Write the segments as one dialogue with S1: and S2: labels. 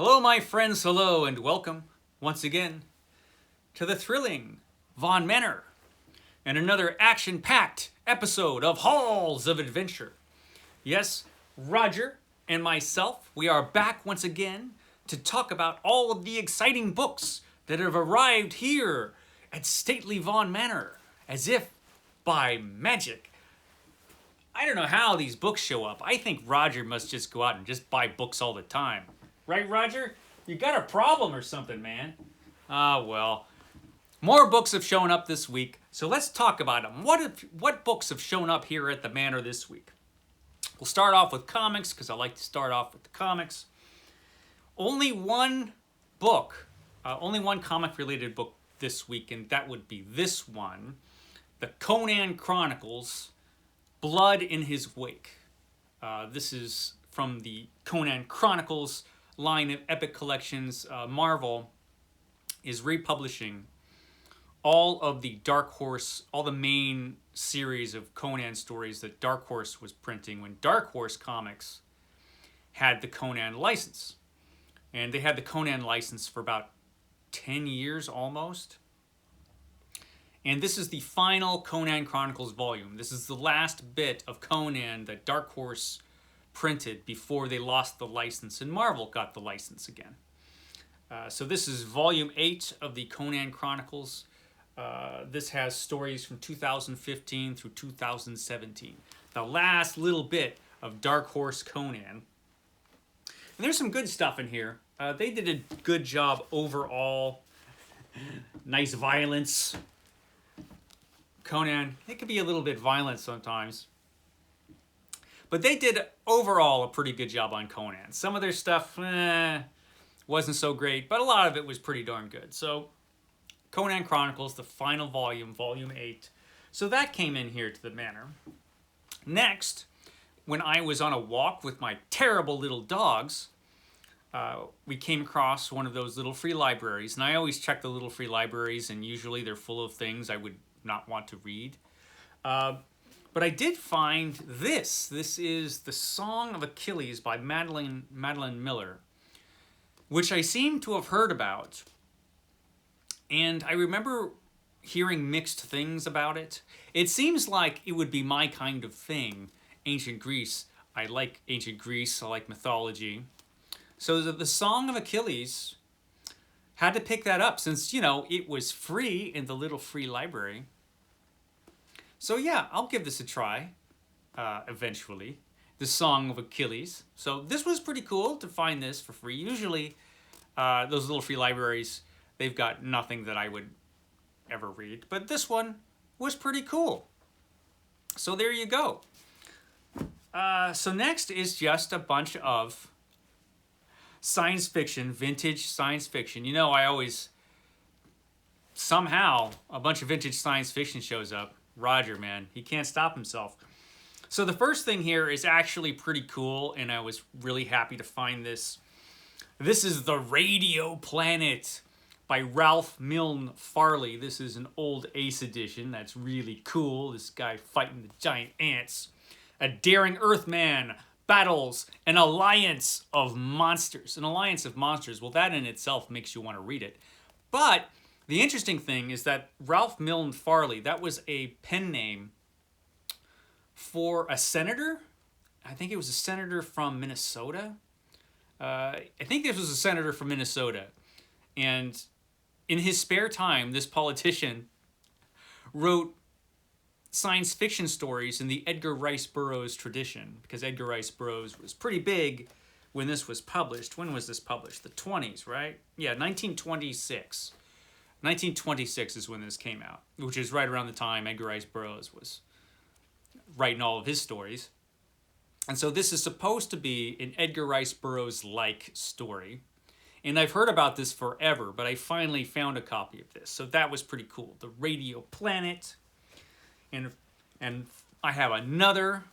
S1: Hello, my friends, hello, and welcome once again to the thrilling Von Manor and another action-packed episode of Halls of Adventure. Yes, Roger and myself, we are back once again to talk about all of the exciting books that have arrived here at stately Von Manor, as if by magic. I don't know how these books show up. I think Roger must just go out and just buy books all the time. Right, Roger? You got a problem or something, man. Well. More books have shown up this week, so let's talk about them. What books have shown up here at the Manor this week? We'll start off with comics, because I like to start off with the comics. Only one comic-related book this week, and that would be this one, the Conan Chronicles, Blood in His Wake. This is from the Conan Chronicles line of epic collections. Marvel is republishing all of the Dark Horse, all the main series of Conan stories that Dark Horse was printing when Dark Horse Comics had the Conan license. And they had the Conan license for about 10 years almost. And this is the final Conan Chronicles volume. This is the last bit of Conan that Dark Horse printed before they lost the license and Marvel got the license again. So this is volume 8 of the Conan Chronicles. This has stories from 2015 through 2017. The last little bit of Dark Horse Conan. And there's some good stuff in here. They did a good job overall. Nice violence. Conan, it can be a little bit violent sometimes. But they did overall a pretty good job on Conan. Some of their stuff wasn't so great, but a lot of it was pretty darn good. So Conan Chronicles, the final volume, volume 8. So that came in here to the Manor. Next, when I was on a walk with my terrible little dogs, we came across one of those little free libraries. And I always check the little free libraries, and usually they're full of things I would not want to read. But I did find this. This is The Song of Achilles by Madeline Miller, which I seem to have heard about. And I remember hearing mixed things about it. It seems like it would be my kind of thing. Ancient Greece. I like ancient Greece. I like mythology. So the Song of Achilles, had to pick that up since, it was free in the little free library. So yeah, I'll give this a try eventually. The Song of Achilles. So this was pretty cool to find this for free. Usually those little free libraries, they've got nothing that I would ever read. But this one was pretty cool. So there you go. So next is just a bunch of science fiction, vintage science fiction. I always, somehow, a bunch of vintage science fiction shows up. Roger, man, he can't stop himself. So the first thing here is actually pretty cool, and I was really happy to find this. This is The Radio Planet by Ralph Milne Farley. This is an old Ace edition. That's really cool. This guy fighting the giant ants. A daring Earthman battles an alliance of monsters. An alliance of monsters. Well, that in itself makes you want to read it. But the interesting thing is that Ralph Milne Farley, that was a pen name for a senator. I think it was a senator from Minnesota. I think this was a senator from Minnesota. And in his spare time, this politician wrote science fiction stories in the Edgar Rice Burroughs tradition, because Edgar Rice Burroughs was pretty big when this was published. When was this published? The 20s, right? Yeah, 1926. 1926 is when this came out, which is right around the time Edgar Rice Burroughs was writing all of his stories. And so this is supposed to be an Edgar Rice Burroughs-like story. And I've heard about this forever, but I finally found a copy of this. So that was pretty cool. The Radio Planet. And I have another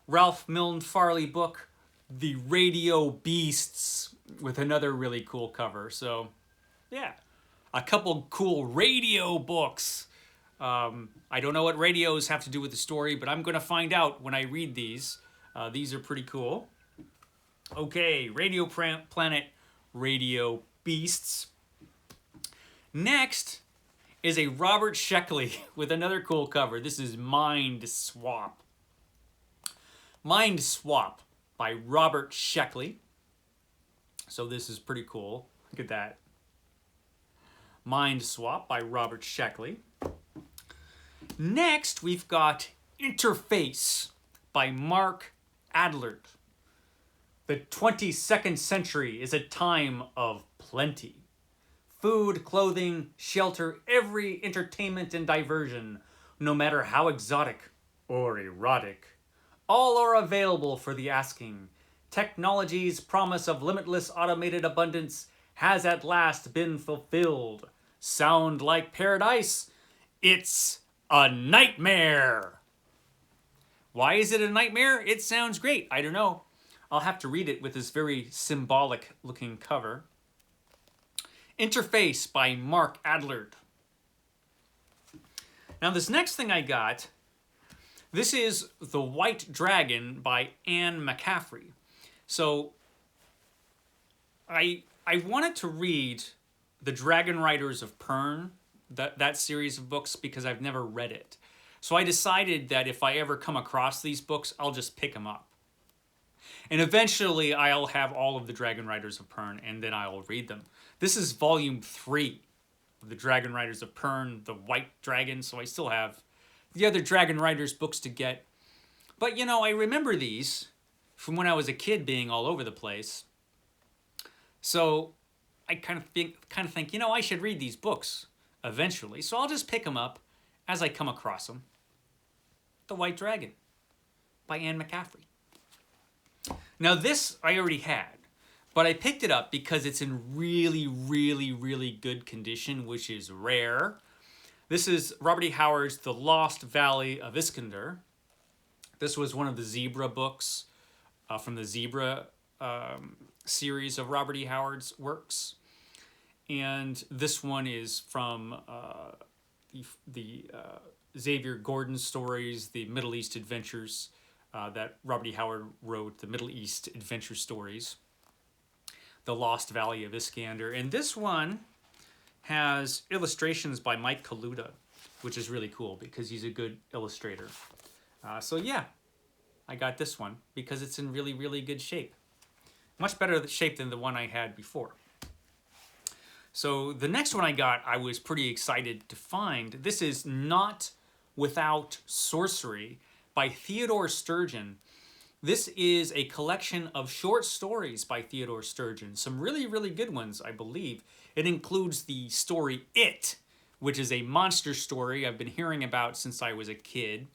S1: Ralph Milne Farley book, The Radio Beasts, with another really cool cover. So, yeah. A couple cool radio books. I don't know what radios have to do with the story, but I'm going to find out when I read these. These are pretty cool. Okay, Radio Planet radio beasts. Next is a Robert Sheckley with another cool cover. This is Mind Swap. Mind Swap by Robert Sheckley. So this is pretty cool. Look at that. Mind Swap by Robert Sheckley. Next, we've got Interface by Mark Adlert. The 22nd century is a time of plenty. Food, clothing, shelter, every entertainment and diversion, no matter how exotic or erotic, all are available for the asking. Technology's promise of limitless automated abundance has at last been fulfilled. Sound like paradise? It's a nightmare. Why is it a nightmare? It sounds great. I don't know. I'll have to read it with this very symbolic looking cover. Interface by Mark Adlert. Now this next thing I got, this is The White Dragon by Anne McCaffrey. So I wanted to read The Dragon Riders of Pern, that series of books, because I've never read it. So I decided that if I ever come across these books, I'll just pick them up. And eventually I'll have all of The Dragon Riders of Pern, and then I'll read them. This is volume 3 of The Dragon Riders of Pern, The White Dragon, so I still have the other Dragon Riders books to get. But, you know, I remember these from when I was a kid being all over the place. So I kind of think, you know, I should read these books eventually. So I'll just pick them up as I come across them. The White Dragon by Anne McCaffrey. Now this I already had, but I picked it up because it's in really, really, really good condition, which is rare. This is Robert E. Howard's The Lost Valley of Iskander. This was one of the Zebra books from the Zebra series of Robert E. Howard's works. And this one is from the Xavier Gordon stories, the Middle East Adventures that Robert E. Howard wrote, the Middle East Adventure Stories. The Lost Valley of Eskander. And this one has illustrations by Mike Kaluta, which is really cool because he's a good illustrator. So yeah, I got this one because it's in really, really good shape. Much better shape than the one I had before. So the next one I got, I was pretty excited to find. This is Not Without Sorcery by Theodore Sturgeon. This is a collection of short stories by Theodore Sturgeon. Some really, really good ones, I believe. It includes the story It, which is a monster story I've been hearing about since I was a kid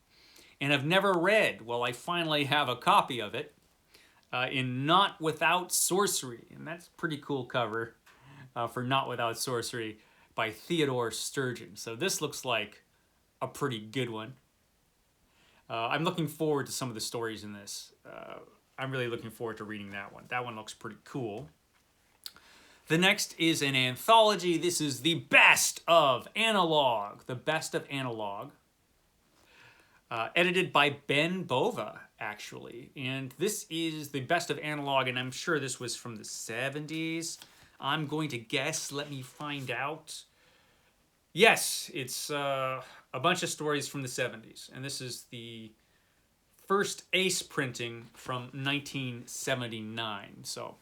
S1: and have never read. Well, I finally have a copy of it in Not Without Sorcery. And that's a pretty cool cover for Not Without Sorcery by Theodore Sturgeon. So this looks like a pretty good one. I'm looking forward to some of the stories in this. I'm really looking forward to reading that one. That one looks pretty cool. The next is an anthology. This is The Best of Analog. The Best of Analog. Edited by Ben Bova, actually. And this is The Best of Analog, and I'm sure this was from the 70s. I'm going to guess. Let me find out. Yes, it's a bunch of stories from the 70s. And this is the first Ace printing from 1979. So,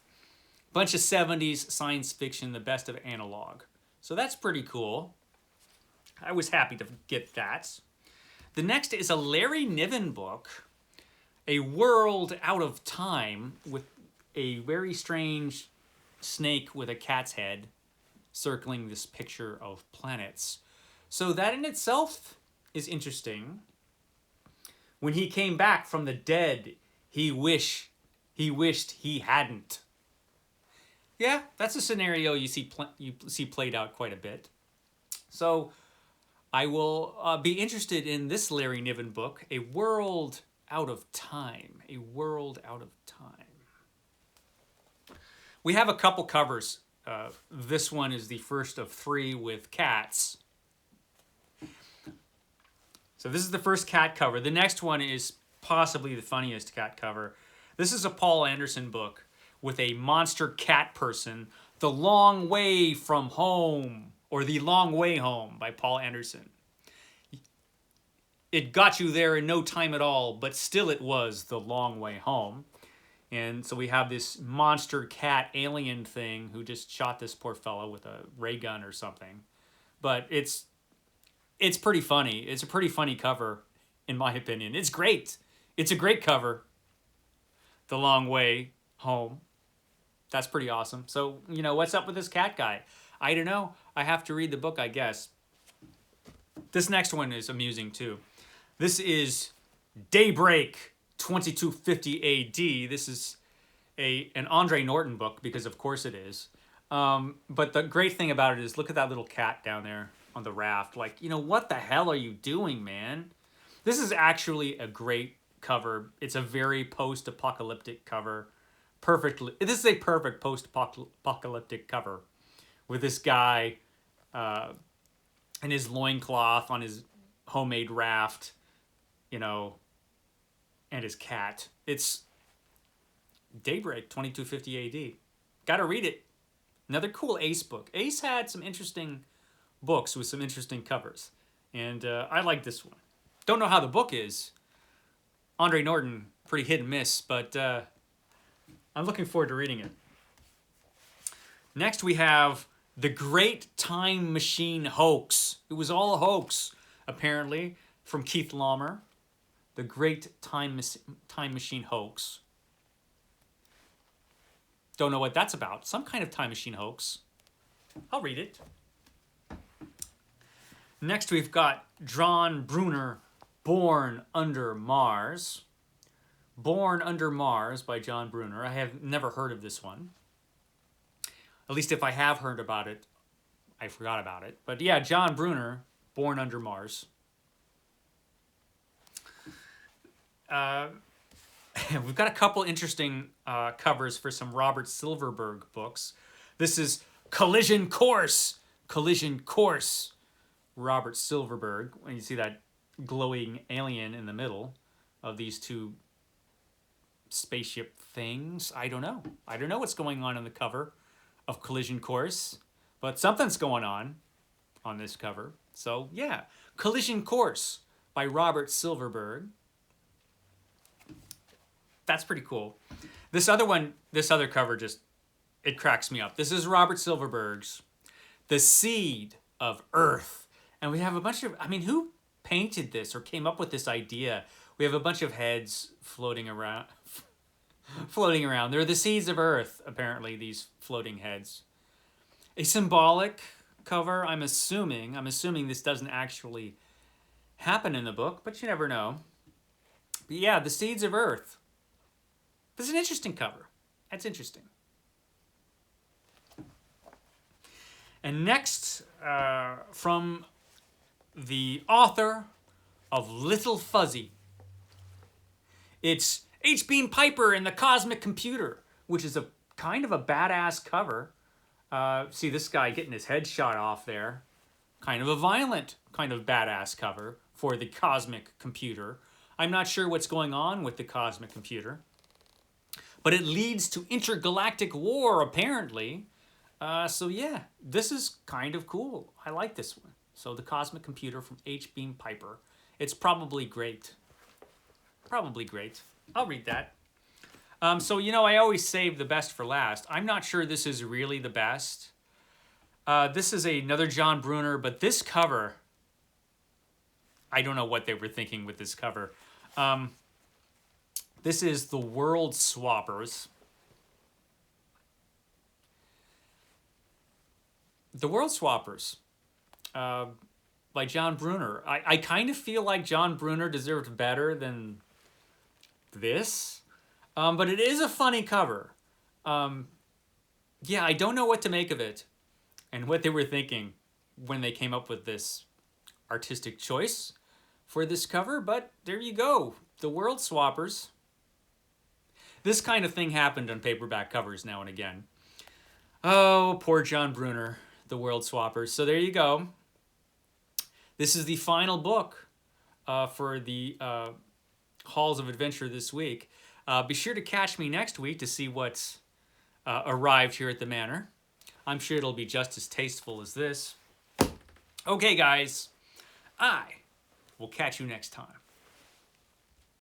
S1: bunch of 70s science fiction, The Best of Analog. So that's pretty cool. I was happy to get that. The next is a Larry Niven book, A World Out of Time, with a very strange snake with a cat's head circling this picture of planets. So that in itself is interesting. When he came back from the dead, he wished he hadn't. Yeah, that's a scenario you see played out quite a bit. So I will be interested in this Larry Niven book, A World Out of Time. A World Out of Time. We have a couple covers. This one is the first of 3 with cats. So this is the first cat cover. The next one is possibly the funniest cat cover. This is a Paul Anderson book with a monster cat person, The Long Way from Home, or The Long Way Home by Paul Anderson. It got you there in no time at all, but still it was the long way home. And so we have this monster cat alien thing who just shot this poor fellow with a ray gun or something. But it's pretty funny. It's a pretty funny cover, in my opinion. It's great. It's a great cover. The Long Way Home. That's pretty awesome. So, you know, what's up with this cat guy? I don't know. I have to read the book, I guess. This next one is amusing, too. This is Daybreak, 2250 AD. This is an Andre Norton book, because of course it is. But the great thing about it is, look at that little cat down there on the raft. Like, you know, what the hell are you doing, man? This is actually a great cover. It's a very post-apocalyptic cover. This is a perfect post-apocalyptic cover with this guy in his loincloth on his homemade raft, you know, and his cat. It's Daybreak, 2250 AD. Gotta read it. Another cool Ace book. Ace had some interesting books with some interesting covers, and I like this one. Don't know how the book is. Andre Norton, pretty hit and miss, but I'm looking forward to reading it. Next we have The Great Time Machine Hoax. It was all a hoax, apparently, from Keith Laumer. The Great Time Machine Hoax. Don't know what that's about. Some kind of time machine hoax. I'll read it. Next we've got John Brunner, Born Under Mars. Born Under Mars by John Brunner. I have never heard of this one. At least if I have heard about it, I forgot about it. But yeah, John Brunner, Born Under Mars. We've got a couple interesting covers for some Robert Silverberg books. This is Collision Course. Collision Course. Robert Silverberg. When you see that glowing alien in the middle of these two spaceship things. I don't know. I don't know what's going on the cover of Collision Course, but something's going on this cover. So yeah, Collision Course by Robert Silverberg. That's pretty cool. This other cover just, it cracks me up. This is Robert Silverberg's The Seed of Earth. And we have a bunch of, I mean, who painted this or came up with this idea? We have a bunch of heads floating around. They're the seeds of Earth, apparently, these floating heads. A symbolic cover, I'm assuming this doesn't actually happen in the book, but you never know. But yeah, the seeds of Earth. This is an interesting cover. That's interesting. And next, from the author of Little Fuzzy, it's H. Beam Piper and the Cosmic Computer, which is a kind of a badass cover. See this guy getting his head shot off there. Kind of a violent, kind of badass cover for the Cosmic Computer. I'm not sure what's going on with the Cosmic Computer, but it leads to intergalactic war, apparently. So yeah, this is kind of cool. I like this one. So the Cosmic Computer from H. Beam Piper. It's probably great. Probably great. I'll read that. So, you know, I always save the best for last. I'm not sure this is really the best. This is another John Brunner, but this cover, I don't know what they were thinking with this cover. This is The World Swappers. The World Swappers by John Brunner. I kind of feel like John Brunner deserved better than this, but it is a funny cover. Yeah, I don't know what to make of it and what they were thinking when they came up with this artistic choice for this cover, but there you go. The World Swappers. This kind of thing happened on paperback covers now and again. Oh, poor John Brunner, The World Swappers. So there you go. This is the final book for the Halls of Adventure this week. Be sure to catch me next week to see what arrived here at the manor. I'm sure it'll be just as tasteful as this. Okay, guys, I will catch you next time.